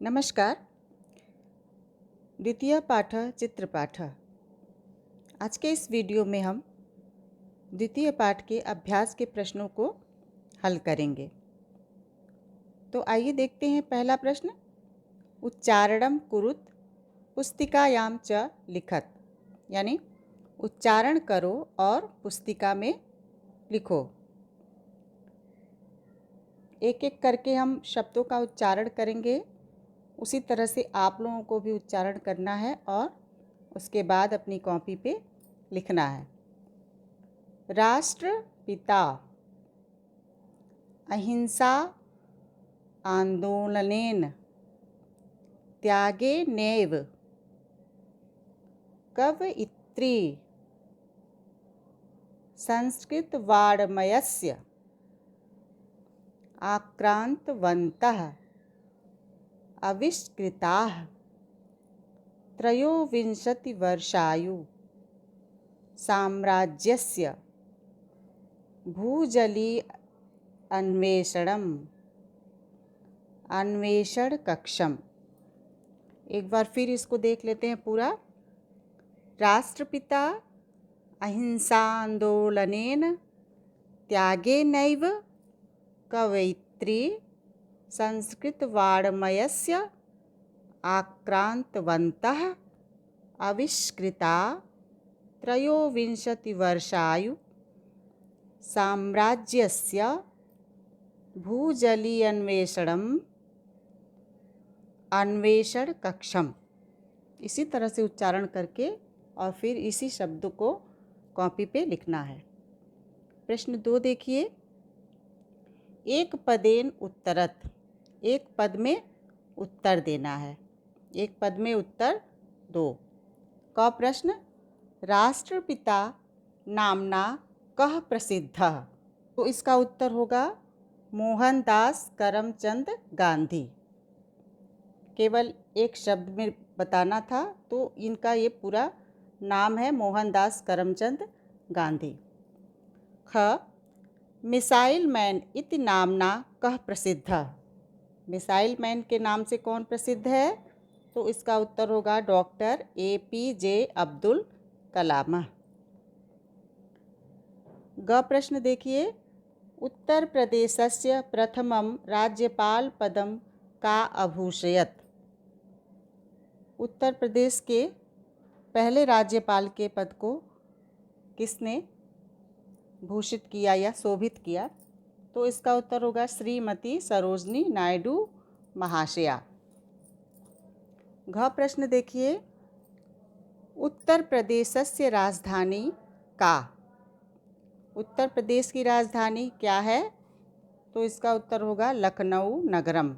नमस्कार। द्वितीय पाठ चित्रपाठ। आज के इस वीडियो में हम द्वितीय पाठ के अभ्यास के प्रश्नों को हल करेंगे। तो आइए देखते हैं पहला प्रश्न। उच्चारणम कुरुत पुस्तिकायाम च लिखत, यानी उच्चारण करो और पुस्तिका में लिखो। एक एक करके हम शब्दों का उच्चारण करेंगे। उसी तरह से आप लोगों को भी उच्चारण करना है और उसके बाद अपनी कॉपी पे लिखना है। राष्ट्रपिता अहिंसा आंदोलनेन त्यागेनैव कवयित्री संस्कृतवाङ्मयस्य आक्रान्तवन्तः आविष्कृताः त्रयोविंशतिवर्षायु साम्राज्यस्य भूजलीय अन्वेषण कक्षम। एक बार फिर इसको देख लेते हैं पूरा। राष्ट्रपिता अहिंसा आंदोलनेन त्यागेनैव कवयित्री संस्कृतवाङ्मयस्य आक्रान्तवन्तः आविष्कृता त्रयोविंशतिवर्षायु साम्राज्यस्य अन्वेषण कक्षम। इसी तरह से उच्चारण करके और फिर इसी शब्द को कॉपी पे लिखना है। प्रश्न 2 देखिए। एक पदेन उत्तरत, एक पद में उत्तर देना है। एक पद में उत्तर दो। क प्रश्न, राष्ट्रपिता नामना कः प्रसिद्धः? तो इसका उत्तर होगा मोहनदास करमचंद गांधी। केवल एक शब्द में बताना था, तो इनका ये पूरा नाम है मोहनदास करमचंद गांधी। ख, मिसाइल मैन इति नामना कः प्रसिद्धः? मिसाइल मैन के नाम से कौन प्रसिद्ध है? तो इसका उत्तर होगा डॉक्टर APJ अब्दुल कलाम। ग प्रश्न देखिए। उत्तर प्रदेशस्य प्रथमं राज्यपाल पदम का अभूषयत? उत्तर प्रदेश के पहले राज्यपाल के पद को किसने भूषित किया या शोभित किया? तो इसका उत्तर होगा श्रीमती सरोजनी नायडू महाशया। घ प्रश्न देखिए। उत्तर प्रदेशस्य राजधानी का? उत्तर प्रदेश की राजधानी क्या है? तो इसका उत्तर होगा लखनऊ नगरम।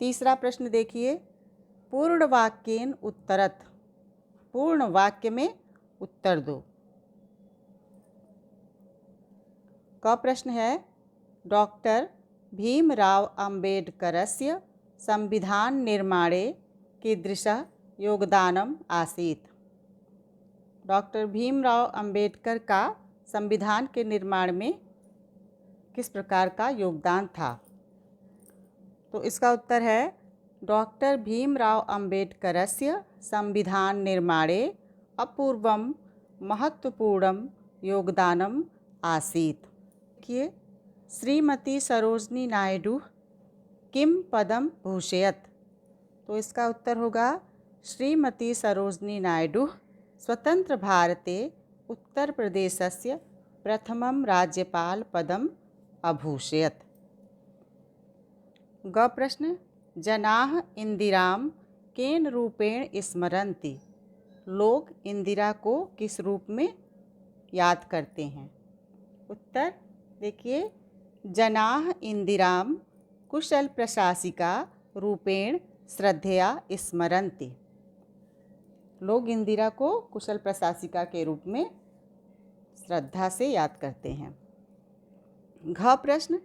तीसरा प्रश्न देखिए। पूर्ण वाक्येन उत्तरत, पूर्ण वाक्य में उत्तर दो। क प्रश्न है, डॉक्टर भीमराव अम्बेडकरस्य संविधान निर्माणे कीदृशः योगदानम आसीत्? डॉक्टर भीमराव अम्बेडकर का संविधान के निर्माण में किस प्रकार का योगदान था? तो इसका उत्तर है डॉक्टर भीमराव अम्बेडकरस्य संविधान निर्माणे अपूर्वम महत्वपूर्णम योगदानम आसीत्। देखिए, श्रीमती सरोजनी नायडू किम पदम भूषयत? तो इसका उत्तर होगा श्रीमती सरोजनी नायडू स्वतंत्र भारते उत्तर प्रदेशस्य प्रथमं राज्यपाल पदम अभूषयत। ग प्रश्न, जनाः इंदिराम केन रूपेण स्मरन्ति? लोग इंदिरा को किस रूप में याद करते हैं? उत्तर देखिए, जनाः इंदिराम कुशल प्रशासिका रूपेण श्रद्धया स्मरन्ति। लोग इंदिरा को कुशल प्रशासिका के रूप में श्रद्धा से याद करते हैं। घ प्रश्न,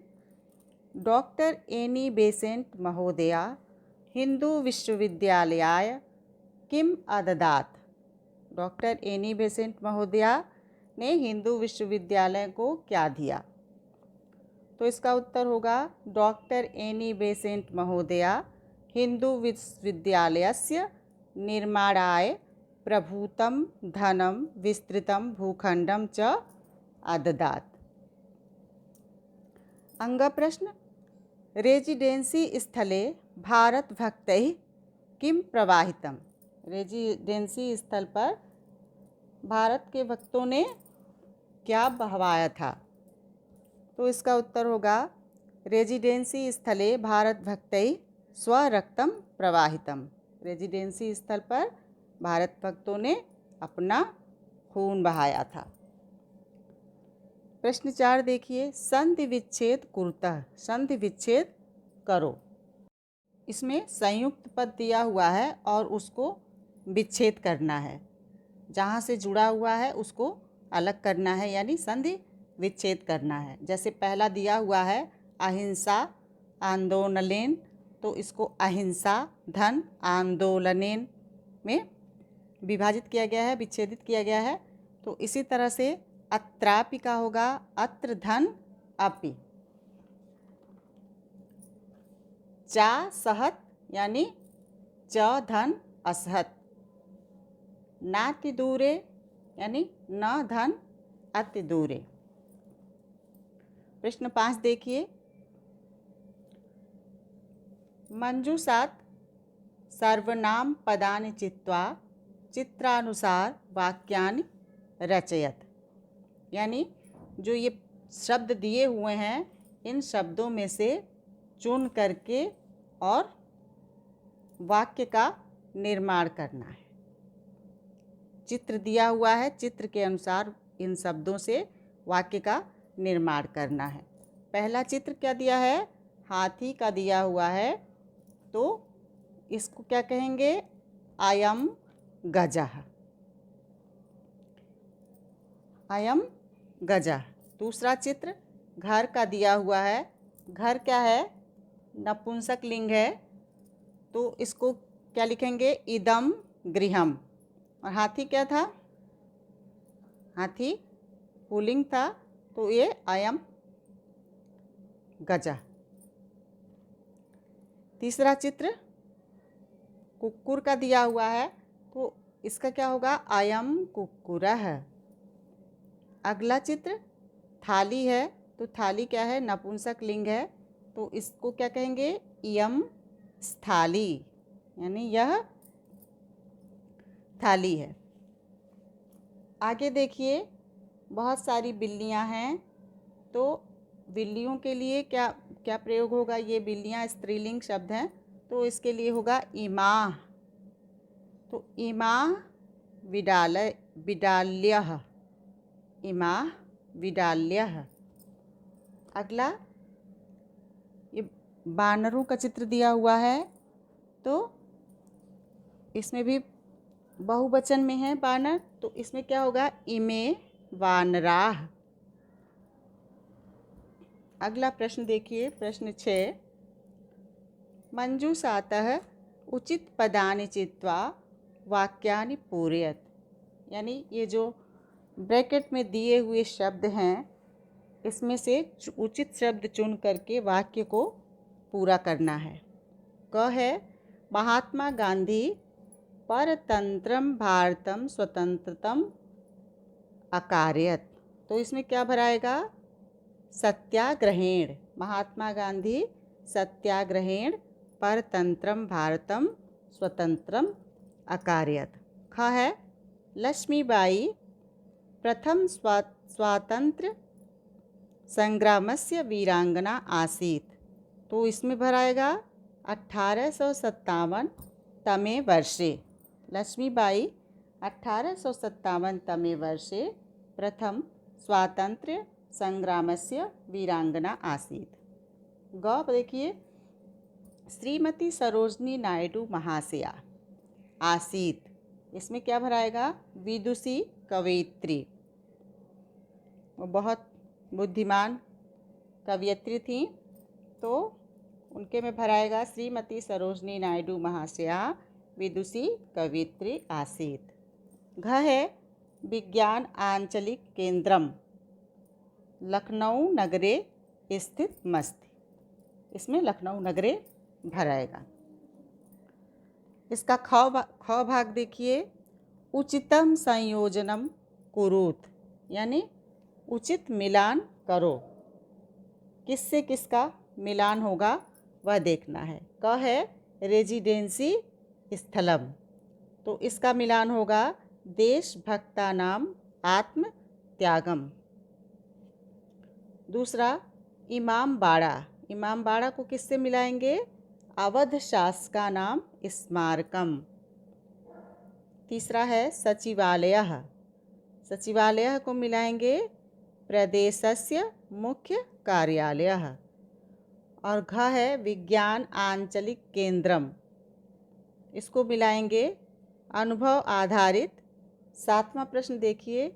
डॉक्टर एनी बेसेंट महोदया हिंदू विश्वविद्यालयाय किम अददात? डॉक्टर एनी बेसेंट महोदया ने हिंदू विश्वविद्यालय को क्या दिया? तो इसका उत्तर होगा डॉक्टर एनी बेसेंट महोदया हिंदू विश्वविद्यालयस्य निर्माणाय प्रभूतं धनं विस्तृतं भूखंडं च अददात्। अंगप्रश्न रेजिडेंसी स्थले भारतभक्तैः किं प्रवाहितम्। रेजिडेंसी स्थल पर भारत के भक्तों ने क्या बहवाया था। तो इसका उत्तर होगा रेजिडेंसी स्थले भारतभक्तैः स्वरक्तं प्रवाहितम्। रेजिडेंसी स्थल पर भारत भक्तों ने अपना खून बहाया था। प्रश्न 4 देखिए, संधि विच्छेद कुरुतः, संधि विच्छेद करो। इसमें संयुक्त पद दिया हुआ है और उसको विच्छेद करना है, जहाँ से जुड़ा हुआ है उसको अलग करना है, यानी संधि विच्छेद करना है। जैसे पहला दिया हुआ है अहिंसा आंदोलनेन, तो इसको अहिंसा धन आंदोलनेन में विभाजित किया गया है, विच्छेदित किया गया है। तो इसी तरह से अत्रापि का होगा अत्र धन अपि। चा सहत यानी च धन असहत। नाति दूरे यानी न धन अति दूरे। प्रश्न 5 देखिए, मंजूषात् सर्वनाम पदानि चित्वा चित्रानुसार वाक्यानि रचयत। यानी जो ये शब्द दिए हुए हैं इन शब्दों में से चुन करके और वाक्य का निर्माण करना है। चित्र दिया हुआ है, चित्र के अनुसार इन शब्दों से वाक्य का निर्माण करना है। पहला चित्र क्या दिया है, हाथी का दिया हुआ है, तो इसको क्या कहेंगे, अयम गजः, अयम गजः। दूसरा चित्र घर का दिया हुआ है, घर क्या है, नपुंसक लिंग है, तो इसको क्या लिखेंगे, इदम गृहम। और हाथी क्या था, हाथी पुल्लिंग था, तो ये अयम गजः। तीसरा चित्र कुक्कुर का दिया हुआ है, तो इसका क्या होगा, अयम कुक्कुरः। अगला चित्र थाली है, तो थाली क्या है, नपुंसक लिंग है, तो इसको क्या कहेंगे, इयम स्थाली, यानी यह थाली है। आगे देखिए, बहुत सारी बिल्लियां हैं, तो बिल्लियों के लिए क्या क्या प्रयोग होगा, ये बिल्लियां स्त्रीलिंग शब्द हैं, तो इसके लिए होगा इमाः। तो इमाः विडाल्यः, इमाः विडाल्यः। अगला ये बानरों का चित्र दिया हुआ है, तो इसमें भी बहुवचन में है बानर, तो इसमें क्या होगा, इमे वानराः। अगला प्रश्न देखिए, प्रश्न 6, मंजूषातः उचित पदानि चित्वा वाक्यानि पूरयत। यानी ये जो ब्रैकेट में दिए हुए शब्द हैं, इसमें से उचित शब्द चुन करके वाक्य को पूरा करना है। क है महात्मा गांधी परतंत्रम भारतम स्वतंत्रतम अकारयत। तो इसमें क्या भराएगा, सत्याग्रहेण। महात्मा गांधी सत्याग्रहेण परतंत्रम भारतम स्वतंत्रम अकारयत। ख है लक्ष्मीबाई प्रथम स्वातंत्र्य संग्रामस्य वीरांगना आसीत्। तो इसमें भराएगा 1857 तमे वर्षे। लक्ष्मीबाई 1857 तमे वर्षे प्रथम स्वातंत्र्य संग्रामस्य वीरांगना आसीत्। ग देखिए, श्रीमती सरोजनी नायडू महाशया आसीत्। इसमें क्या भराएगा, विदुषी कवयित्री। वो बहुत बुद्धिमान कवयित्री थी, तो उनके में भराएगा श्रीमती सरोजनी नायडू महाशया विदुषी कवयित्री आसीत्। घ है विज्ञान आंचलिक केंद्रम लखनऊ नगरे स्थित मस्ती। इसमें लखनऊ नगरे भर आएगा। इसका ख भाग देखिए, उचितम संयोजनम कुरुत, यानी उचित मिलान करो। किससे किसका मिलान होगा वह देखना है। क है रेजिडेंसी स्थलम, तो इसका मिलान होगा देशभक्तानाम आत्म त्यागम। दूसरा इमामबाड़ा, इमामबाड़ा को किससे मिलाएंगे? अवध शासका नाम स्मारकम। तीसरा है सचिवालयः, सचिवालयः को मिलाएंगे प्रदेशस्य मुख्य कार्यालयः। और घ है विज्ञान आंचलिक केंद्रम, इसको मिलाएंगे अनुभव आधारित। सातवां प्रश्न देखिए,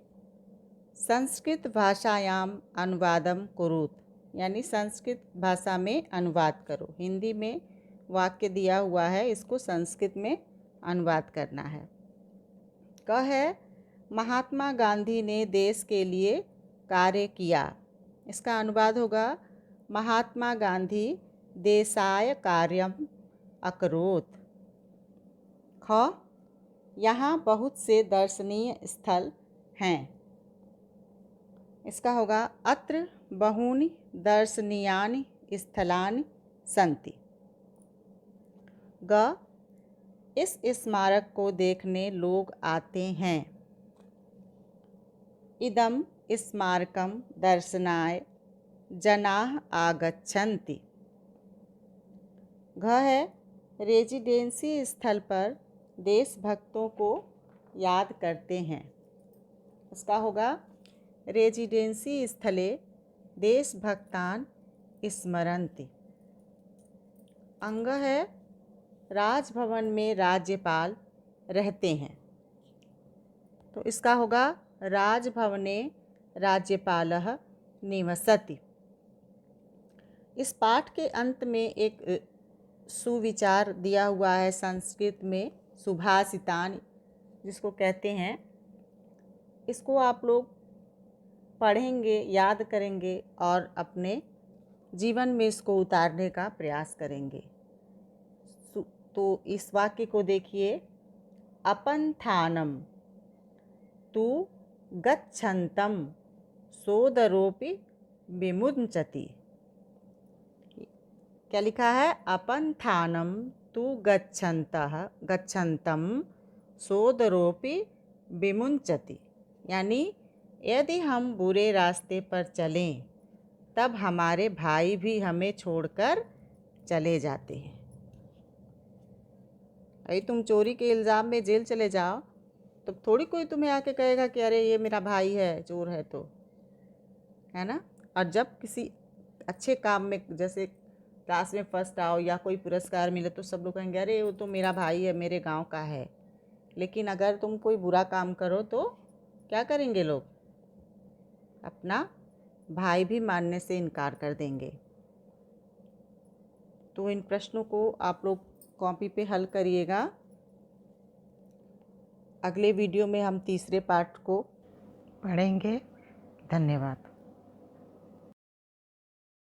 संस्कृत भाषायाम अनुवादम कुरुत, यानी संस्कृत भाषा में अनुवाद करो। हिंदी में वाक्य दिया हुआ है, इसको संस्कृत में अनुवाद करना है। क है महात्मा गांधी ने देश के लिए कार्य किया, इसका अनुवाद होगा महात्मा गांधी देशाय कार्यम अकरोत। ख यहाँ बहुत से दर्शनीय स्थल हैं, इसका होगा अत्र बहूनि दर्शनीयानि स्थलानि सन्ति। ग इस स्मारक को देखने लोग आते हैं। इदं स्मारकं दर्शनाय जनाः आगच्छन्ति। घ है रेजिडेंसी स्थल पर देशभक्तों को याद करते हैं, इसका होगा रेजिडेंसी स्थले देशभक्तान स्मरन्ति। अंग है राजभवन में राज्यपाल रहते हैं, तो इसका होगा राजभवने राज्यपालः निवसति। इस पाठ के अंत में एक सुविचार दिया हुआ है संस्कृत में, सुभाषितानि जिसको कहते हैं। इसको आप लोग पढ़ेंगे, याद करेंगे और अपने जीवन में इसको उतारने का प्रयास करेंगे। तो इस वाक्य को देखिए, अपन्थानम तु गच्छन्तं सोदरोपि विमुञ्चति। क्या लिखा है? अपन्थानम तु गच्छन्तं सोदरोपि विमुञ्चति, यानी यदि हम बुरे रास्ते पर चलें तब हमारे भाई भी हमें छोड़कर चले जाते हैं। अरे तुम चोरी के इल्ज़ाम में जेल चले जाओ तो थोड़ी कोई तुम्हें आके कहेगा कि अरे ये मेरा भाई है, चोर है, तो है ना। और जब किसी अच्छे काम में, जैसे क्लास में फर्स्ट आओ या कोई पुरस्कार मिले, तो सब लोग कहेंगे अरे वो तो मेरा भाई है, मेरे गांव का है। लेकिन अगर तुम कोई बुरा काम करो तो क्या करेंगे लोग? अपना भाई भी मानने से इनकार कर देंगे। तो इन प्रश्नों को आप लोग कॉपी पे हल करिएगा। अगले वीडियो में हम तीसरे पार्ट को पढ़ेंगे। धन्यवाद।